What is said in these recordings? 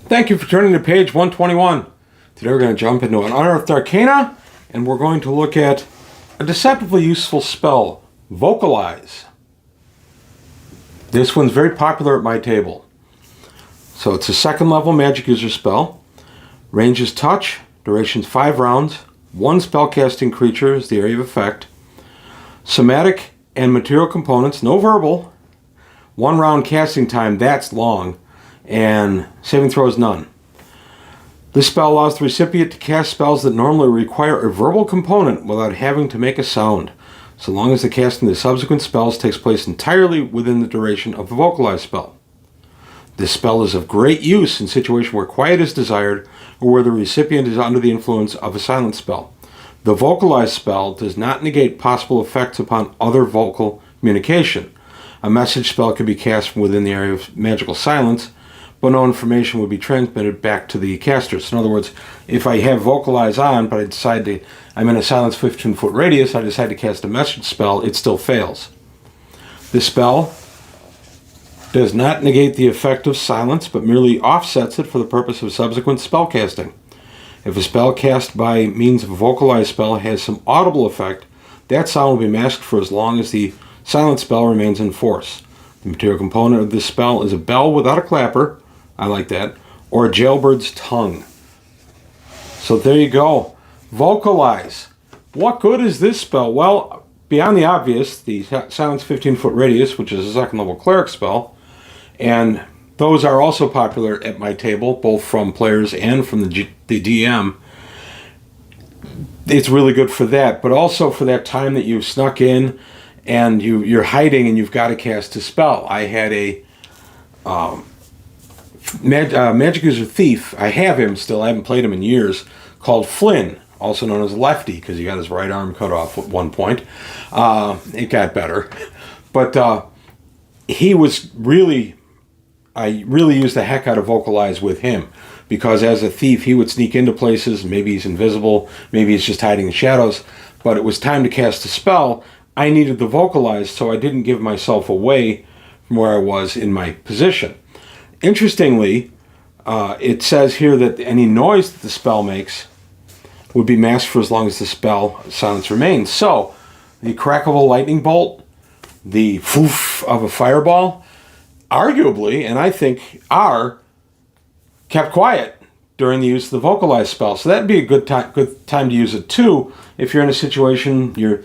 Thank you for turning to page 121. Today we're going to jump into an Unearthed Arcana, and we're going to look at a deceptively useful spell, Vocalize. This one's very popular at my table. So it's a second level magic user spell. Range is touch, duration's 5 rounds, 1 spellcasting creature is the area of effect. Somatic and material components, no verbal. 1 round casting time, that's long. And saving throws none. This spell allows the recipient to cast spells that normally require a verbal component without having to make a sound, so long as the casting of the subsequent spells takes place entirely within the duration of the Vocalize spell. This spell is of great use in situations where quiet is desired or where the recipient is under the influence of a silent spell. The Vocalize spell does not negate possible effects upon other vocal communication. A message spell can be cast within the area of magical silence, but no information would be transmitted back to the caster. So in other words, if I have Vocalize on, but I'm in a silence 15-foot radius, I decide to cast a message spell, it still fails. This spell does not negate the effect of silence, but merely offsets it for the purpose of subsequent spell casting. If a spell cast by means of a Vocalize spell has some audible effect, that sound will be masked for as long as the silent spell remains in force. The material component of this spell is a bell without a clapper, I like that, or a jailbird's tongue. So there you go. Vocalize. What good is this spell? Well, beyond the obvious, the silence 15-foot radius, which is a second level cleric spell, and those are also popular at my table, both from players and from the DM. It's really good for that, but also for that time that you've snuck in and you're hiding and you've got to cast a spell. I had a Magic User Thief, I have him still, I haven't played him in years, called Flynn, also known as Lefty, because he got his right arm cut off at one point. It got better. But he was I really used the heck out of Vocalize with him, because as a thief, he would sneak into places, maybe he's invisible, maybe he's just hiding in shadows, but it was time to cast a spell. I needed the Vocalize, so I didn't give myself away from where I was in my position. Interestingly, it says here that any noise that the spell makes would be masked for as long as the spell silence remains. So, the crack of a lightning bolt, the foof of a fireball, arguably, and I think are, kept quiet during the use of the Vocalize spell. So that'd be a good time to use it too, if you're in a situation, you're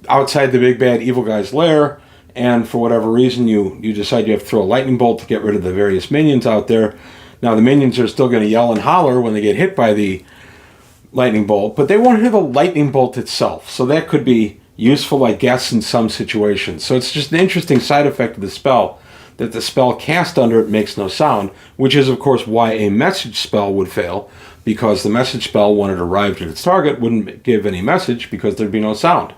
outside the big bad evil guy's lair, and for whatever reason you decide you have to throw a lightning bolt to get rid of the various minions out there. Now the minions are still going to yell and holler when they get hit by the lightning bolt, but they won't hear the lightning bolt itself. So that could be useful, I guess, in some situations. So it's just an interesting side effect of the spell, that the spell cast under it makes no sound, which is of course why a message spell would fail, because the message spell, when it arrived at its target, wouldn't give any message because there'd be no sound.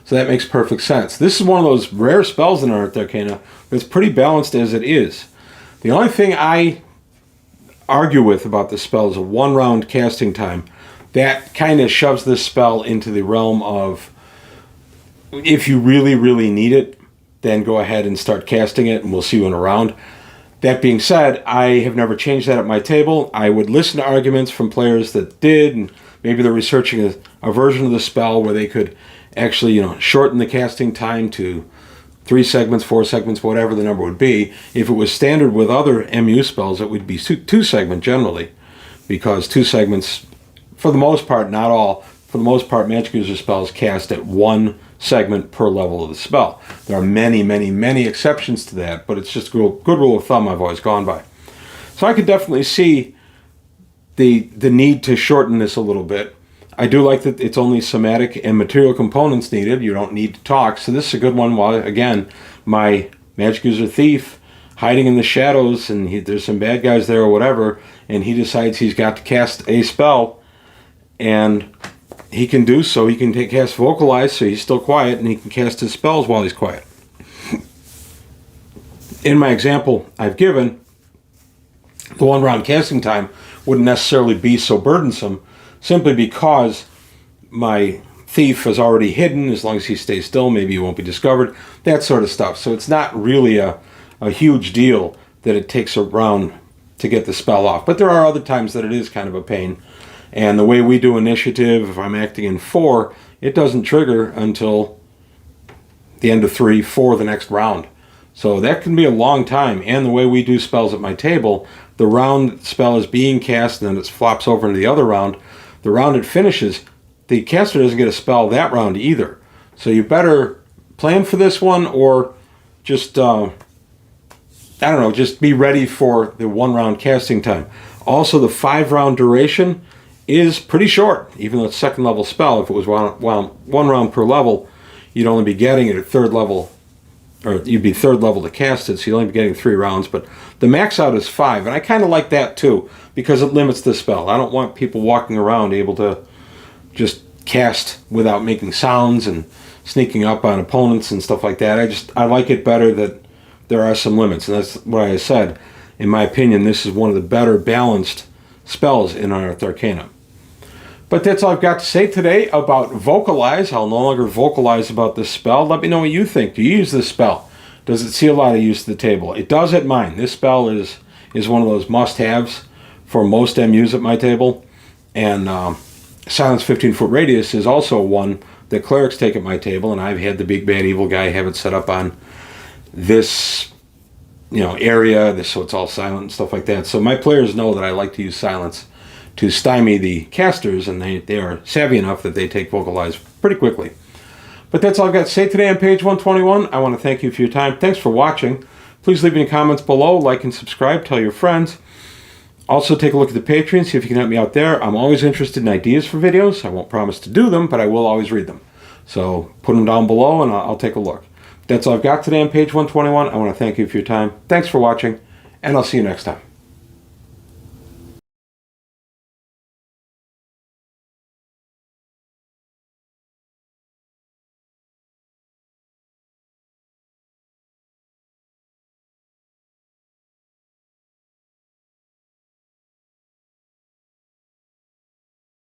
So that makes perfect sense. This is one of those rare spells in Unearthed Arcana that's pretty balanced as it is. The only thing I argue with about this spell is a 1 round casting time. That kind of shoves this spell into the realm of, if you really, really need it, then go ahead and start casting it and we'll see you in a round. That being said, I have never changed that at my table. I would listen to arguments from players that did, and maybe they're researching a version of the spell where they could actually, shorten the casting time to 3 segments, 4 segments, whatever the number would be. If it was standard with other MU spells, it would be 2 segment generally, because 2 segments, for the most part, not all, for the most part, magic user spells cast at 1 segment per level of the spell. There are many, many, many exceptions to that, but it's just a good rule of thumb I've always gone by. So I could definitely see the need to shorten this a little bit. I do like that it's only somatic and material components needed. You don't need to talk. So this is a good one while, again, my magic user thief hiding in the shadows and there's some bad guys there or whatever, and he decides he's got to cast a spell, and he can do so. He can cast Vocalize, so he's still quiet, and he can cast his spells while he's quiet. In my example I've given, the 1 round casting time wouldn't necessarily be so burdensome, simply because my thief is already hidden. As long as he stays still, maybe he won't be discovered. That sort of stuff. So it's not really a huge deal that it takes a round to get the spell off. But there are other times that it is kind of a pain. And the way we do initiative, if I'm acting in 4, it doesn't trigger until the end of 3 for the next round. So that can be a long time. And the way we do spells at my table, the round spell is being cast and then it flops over into the other round. The round it finishes, the caster doesn't get a spell that round either. So you better plan for this one, or just, I don't know, just be ready for the 1 round casting time. Also, the 5 round duration is pretty short, even though it's 2nd level spell. If it was one round per level, you'd only be getting it at 3rd level, or you'd be 3rd level to cast it, so you'd only be getting 3 rounds. But the max out is 5, and I kind of like that too, because it limits the spell. I don't want people walking around able to just cast without making sounds and sneaking up on opponents and stuff like that. I like it better that there are some limits, and that's what I said. In my opinion, this is one of the better balanced spells in Unearthed Arcana. But that's all I've got to say today about Vocalize. I'll no longer vocalize about this spell. Let me know what you think. Do you use this spell? Does it see a lot of use to the table? It does at mine. This spell is one of those must-haves for most MUs at my table. And Silence 15-foot radius is also one that clerics take at my table, and I've had the big bad evil guy have it set up on this area, so it's all silent and stuff like that. So my players know that I like to use silence to stymie the casters, and they are savvy enough that they take Vocalize pretty quickly. But that's all I've got to say today on page 121. I want to thank you for your time. Thanks for watching. Please leave any comments below, like and subscribe, tell your friends. Also, take a look at the Patreon, see if you can help me out there. I'm always interested in ideas for videos. I won't promise to do them, but I will always read them. So put them down below and I'll take a look. That's all I've got today on page 121. I want to thank you for your time. Thanks for watching, and I'll see you next time.